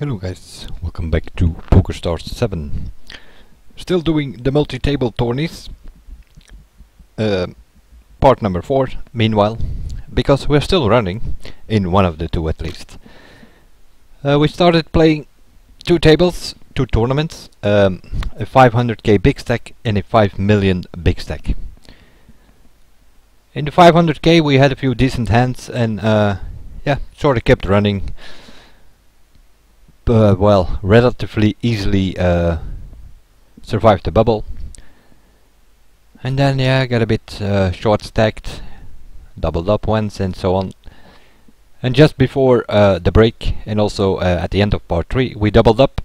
Hello guys, welcome back to Pokerstars 7. Still doing the multi-table tourneys. Part number 4, meanwhile, because we're still running, in one of the two at least. We started playing two tables, two tournaments, a 500k big stack and a 5 million big stack. In the 500k we had a few decent hands and yeah, sort of kept running. Well, relatively easily survived the bubble. And then yeah, I got a bit short stacked, doubled up once and so on. And just before the break and also at the end of part 3 we doubled up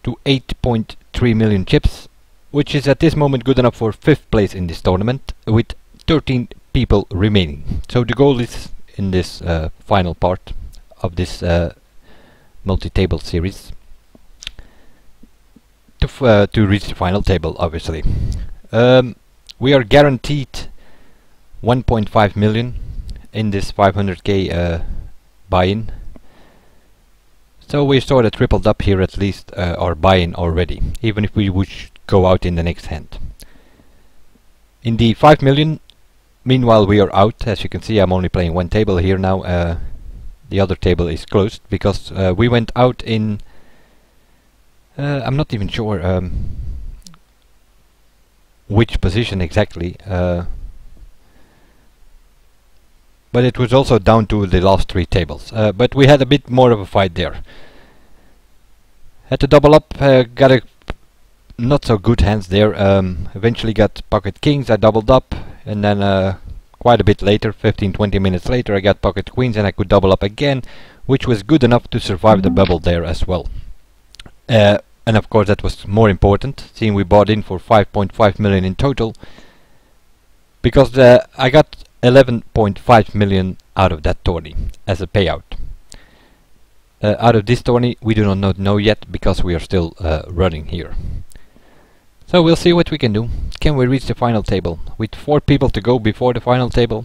to 8.3 million chips, which is at this moment good enough for 5th place in this tournament with 13 people remaining. So the goal is in this final part of this multi-table series to reach the final table, obviously. We are guaranteed 1.5 million in this 500k buy-in, so we sort of tripled up here at least our buy-in already, even if we would go out in the next hand. In the 5 million, meanwhile, we are out. As you can see, I'm only playing one table here now. The other table is closed because we went out in I'm not even sure which position exactly, but it was also down to the last 3 tables, but we had a bit more of a fight there. Had to double up, got a not so good hands there, eventually got pocket kings. I doubled up and then quite a bit later, 15-20 minutes later, I got pocket queens and I could double up again, which was good enough to survive the bubble there as well. And of course that was more important, seeing we bought in for 5.5 million in total, because I got 11.5 million out of that tourney as a payout. Out of this tourney we do not know yet because we are still running here. So we'll see what we can do. Can we reach the final table? With 4 people to go before the final table.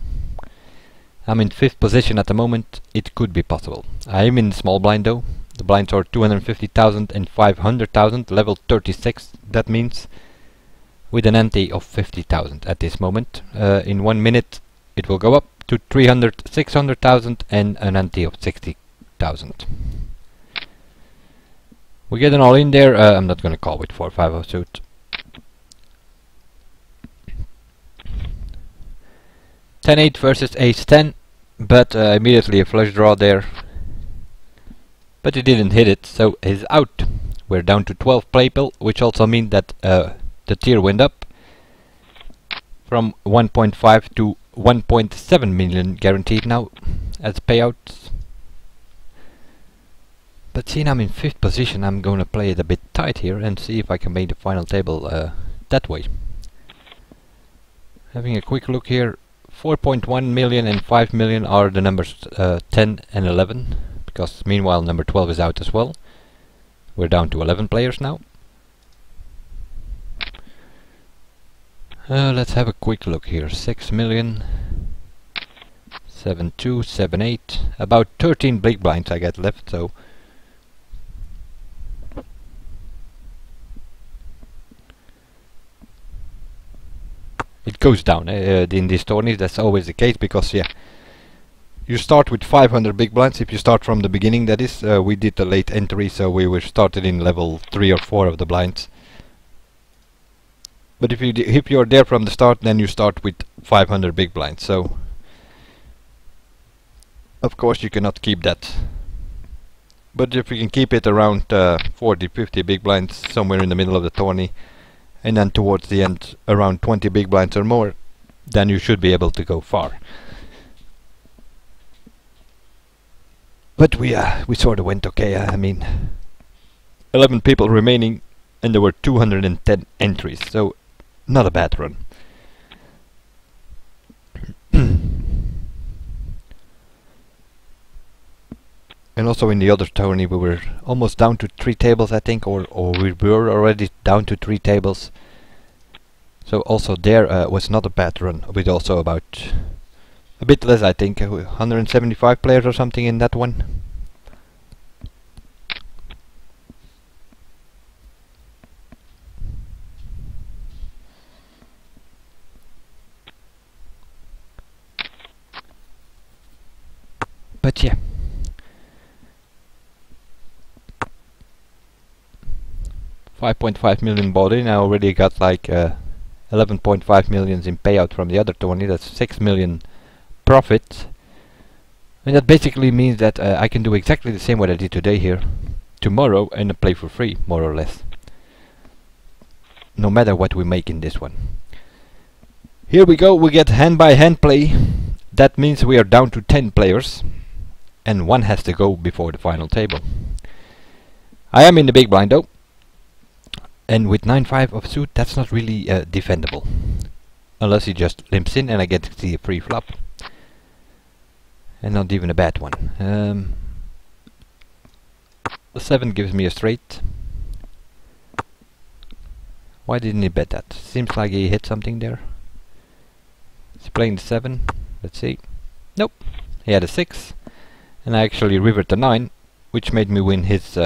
I'm in 5th position at the moment. It could be possible. I am in the small blind though. The blinds are 250,000 and 500,000, level 36 that means, with an ante of 50,000 at this moment. In 1 minute it will go up to 600,000 and an ante of 60,000. We get an all in there. I'm not gonna call with 4-5 of suit. 10-8 versus ace-10, but immediately a flush draw there. But he didn't hit it, so he's out. We're down to 12 people, which also means that the tier went up from 1.5 to 1.7 million guaranteed now as payouts. But seeing I'm in 5th position, I'm gonna play it a bit tight here and see if I can make the final table that way. Having a quick look here. 4.1 million and 5 million are the numbers 10 and 11, because meanwhile number 12 is out as well. We're down to 11 players now. Let's have a quick look here. 6 million, 7-2, 7-8, about 13 big blinds I got left, so it goes down in these tourneys. That's always the case, because yeah, you start with 500 big blinds if you start from the beginning, that is. We did a late entry, so we were started in level 3 or 4 of the blinds. But if you're there from the start, then you start with 500 big blinds, so of course you cannot keep that. But if you can keep it around 40-50 big blinds, somewhere in the middle of the tourney, and then towards the end around 20 big blinds or more, then you should be able to go far. But we sort of went okay. I mean, 11 people remaining and there were 210 entries, so not a bad run. And also in the other tourney we were almost down to 3 tables, I think, or we were already down to 3 tables. So also there was not a bad run, with also about a bit less, I think, 175 players or something in that one. But yeah. $5.5 million bought in. I already got like 11.5 million in payout from the other tourney. That's 6 million profit. And that basically means that I can do exactly the same what I did today here, tomorrow, and play for free, more or less. No matter what we make in this one. Here we go, we get hand by hand play. That means we are down to 10 players. And one has to go before the final table. I am in the big blind though. And with 9-5 of suit, that's not really defendable. Unless he just limps in and I get to see a free flop. And not even a bad one. The 7 gives me a straight. Why didn't he bet that? Seems like he hit something there. He's playing the 7. Let's see. Nope. He had a 6. And I actually rivered the 9, which made me win his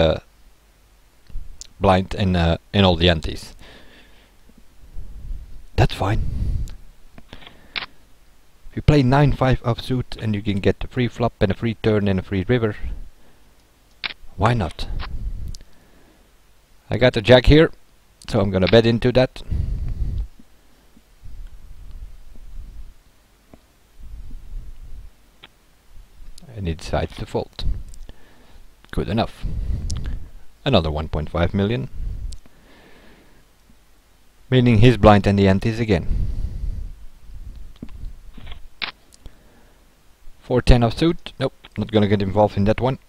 blind and all the antes. That's fine. If you play 9-5 offsuit and you can get a free flop and a free turn and a free river, why not? I got a jack here, so I'm gonna bet into that. And he decides to fold. Good enough. Another 1.5 million. Meaning his blind and the antes again. 4-10 of suit. Nope, not gonna get involved in that one.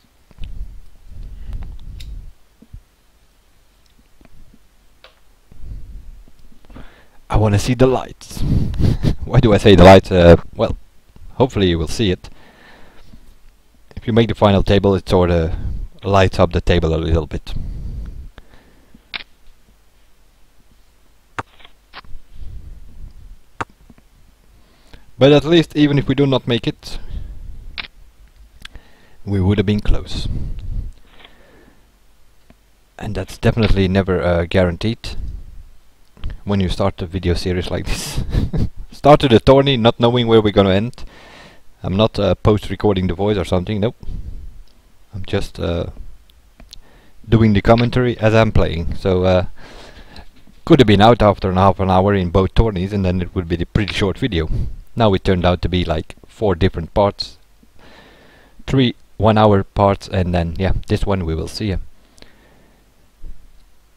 I wanna see the lights. Why do I say the lights? Well, hopefully you will see it. If you make the final table, it sort of lights up the table a little bit. But at least, even if we do not make it, we would have been close. And that's definitely never guaranteed when you start a video series like this. Started a tourney not knowing where we're gonna end. I'm not post-recording the voice or something, nope. I'm just doing the commentary as I'm playing. So could have been out after half an hour in both tourneys and then it would be a pretty short video. Now it turned out to be like 4 different parts. 3 1-hour parts, and then yeah, this one we will see.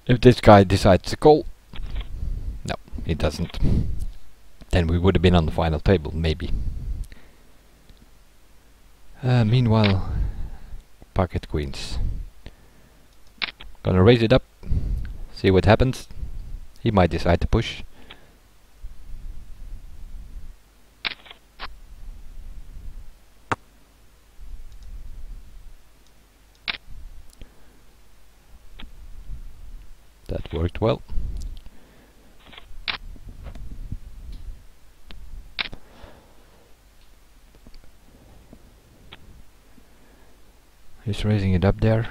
If this guy decides to call, no, he doesn't. Then we would have been on the final table, maybe. Meanwhile, pocket queens. Gonna raise it up, see what happens. He might decide to push. That worked well. He's raising it up there.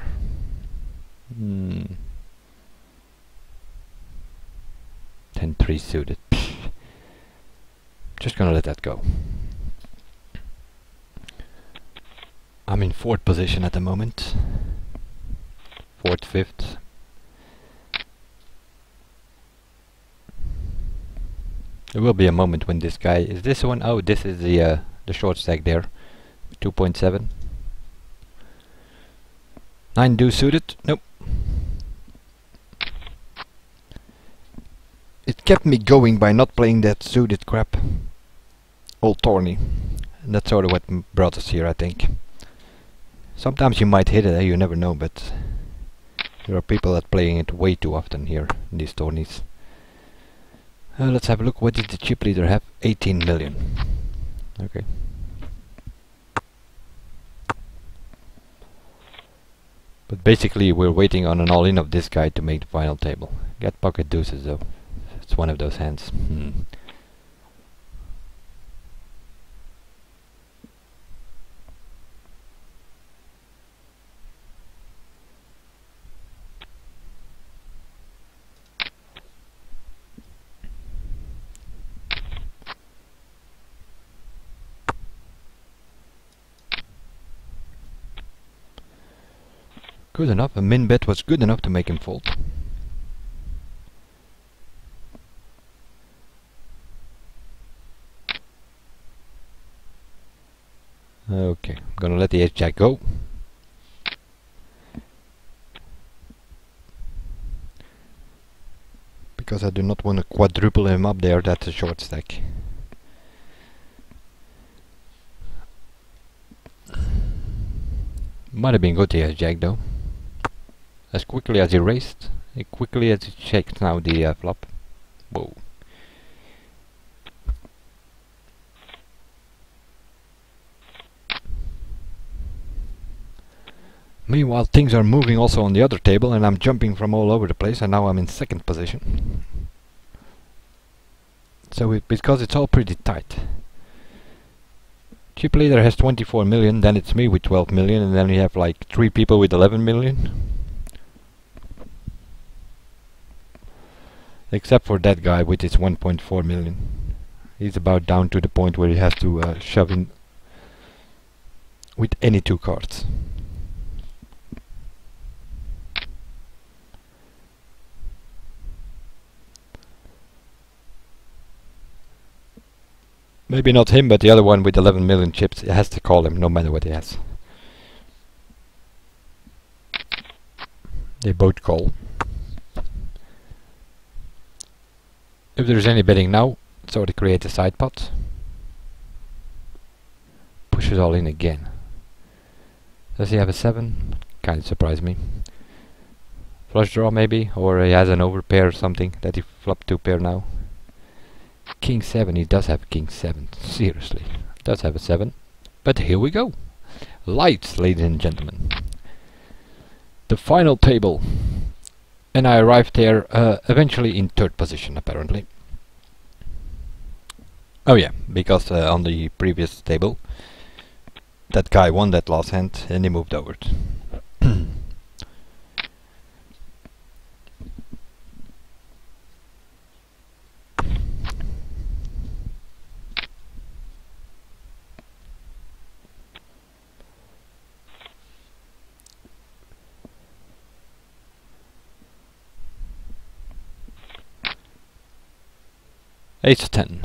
10-3 suited. Just gonna let that go. I'm in 4th position at the moment. 4th, 5th. There will be a moment when this guy is this one. Oh, this is the short stack there. 2.7. 9 do suited. Nope. It kept me going by not playing that suited crap all tourney. And that's sort of what brought us here, I think. Sometimes you might hit it, you never know, but there are people that playing it way too often here in these tourneys. Let's have a look. What did the chip leader have? 18 million. Okay. But basically we're waiting on an all-in of this guy to make the final table. Get pocket deuces though. It's one of those hands. Good enough. A min bet was good enough to make him fold. Okay, I'm gonna let the ace-jack go. Because I do not want to quadruple him up there, that's a short stack. Might have been good the ace-jack though. As quickly as he raised, as quickly as he checked now the flop. Whoa. Meanwhile, things are moving also on the other table, and I'm jumping from all over the place, and now I'm in second position. So because it's all pretty tight. Chip leader has 24 million, then it's me with 12 million, and then we have like 3 people with 11 million. Except for that guy with his 1.4 million. He's about down to the point where he has to shove in with any 2 cards. Maybe not him, but the other one with 11 million chips, he has to call him no matter what he has. They both call. If there's any betting now, so to create a side pot. Push it all in again. Does he have a 7? Kinda surprised me. Flush draw maybe, or he has an overpair or something that he flopped 2 pair now. King 7, he does have King 7, seriously. Does have a 7. But here we go. Lights, ladies and gentlemen. The final table. And I arrived there eventually in 3rd position, apparently. Oh yeah, because on the previous table, that guy won that last hand and he moved over. Ace 10.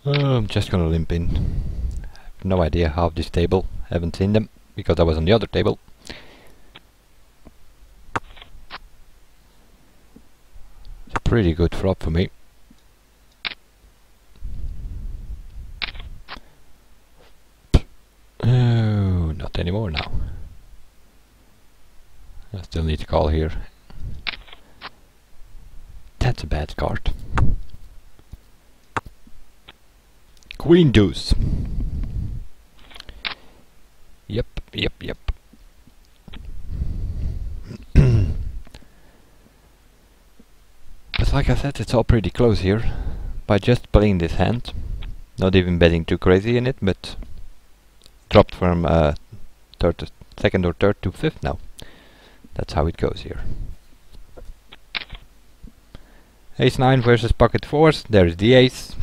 I'm just gonna limp in. I have no idea how this table. Haven't seen them because I was on the other table. It's a pretty good flop for me. Oh, not anymore now. I still need to call here. That's a bad card. Queen deuce. Yep. But like I said, it's all pretty close here. By just playing this hand, not even betting too crazy in it, but dropped from second or third to 5th now. That's how it goes here. Ace 9 versus pocket 4s. There's the ace.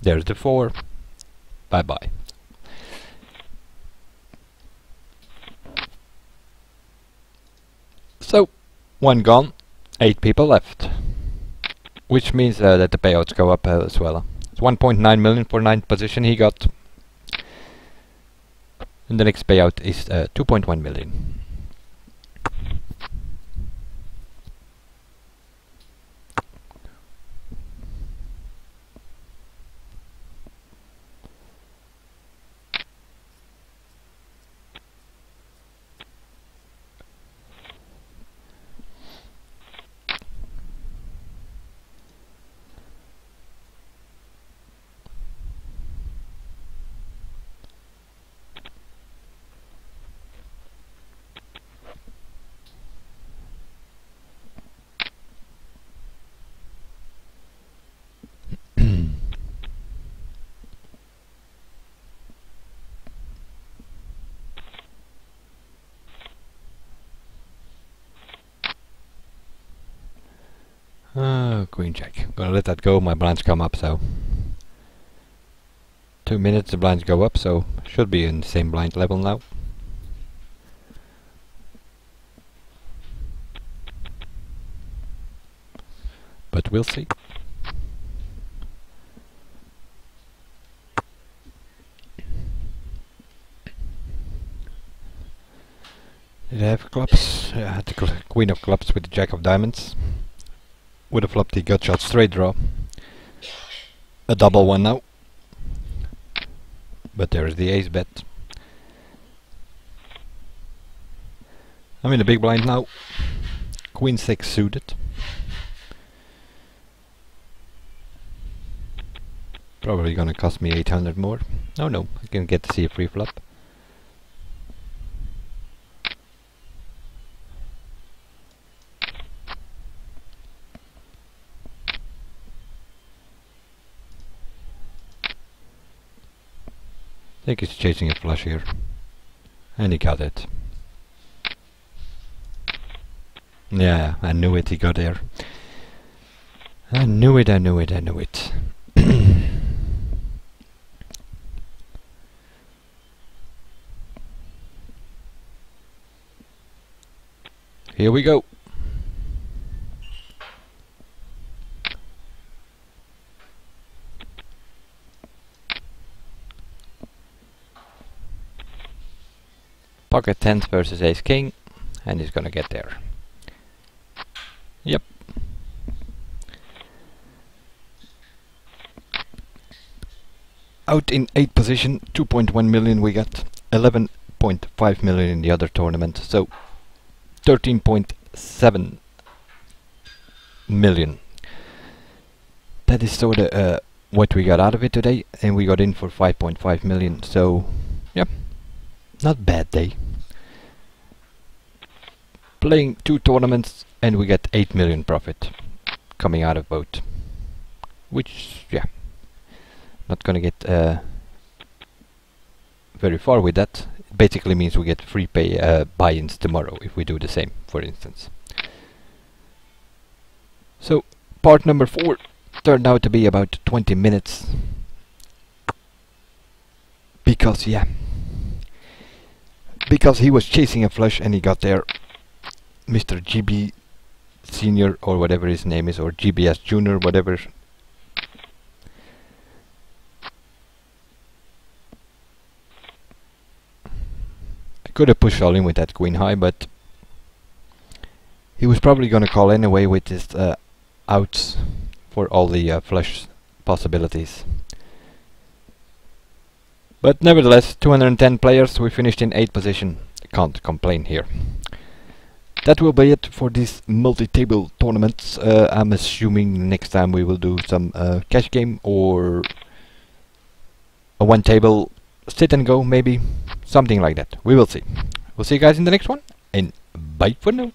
There's the 4. Bye bye. So, 1 gone, 8 people left. Which means that the payouts go up as well. It's 1.9 million for 9th position he got. And the next payout is 2.1 million. Queen jack. Gonna let that go. My blinds come up, so 2 minutes the blinds go up, so should be in the same blind level now. But we'll see. Did I have clubs? I had the queen of clubs with the jack of diamonds. Would have flopped the gut shot straight draw. A double one now. But there's the ace bet. I'm in the big blind now. Queen 6 suited. Probably gonna cost me 800 more. Oh no, I can get to see a free flop. I think he's chasing a flush here. And he got it. Yeah, I knew it, he got there. I knew it, I knew it, I knew it. Here we go. Pocket tens versus ace king, and he's gonna get there. Yep. Out in 8th position, 2.1 million we got, 11.5 million in the other tournament, so 13.7 million. That is sort of what we got out of it today, and we got in for 5.5 million, so yep, not bad day. Playing 2 tournaments and we get 8 million profit coming out of both, which, yeah, not gonna get very far with that. It basically means we get free pay buy-ins tomorrow if we do the same, for instance. So part number 4 turned out to be about 20 minutes because, yeah, because he was chasing a flush and he got there. Mr. GB Senior or whatever his name is, or GBS Junior, whatever. I could have pushed all in with that queen high, but he was probably gonna call anyway with his outs for all the flush possibilities. But nevertheless, 210 players, we finished in 8th position. Can't complain here. That will be it for these multi-table tournaments. I'm assuming next time we will do some cash game or a one-table sit and go, maybe something like that. We will see. We'll see you guys in the next one, and bye for now.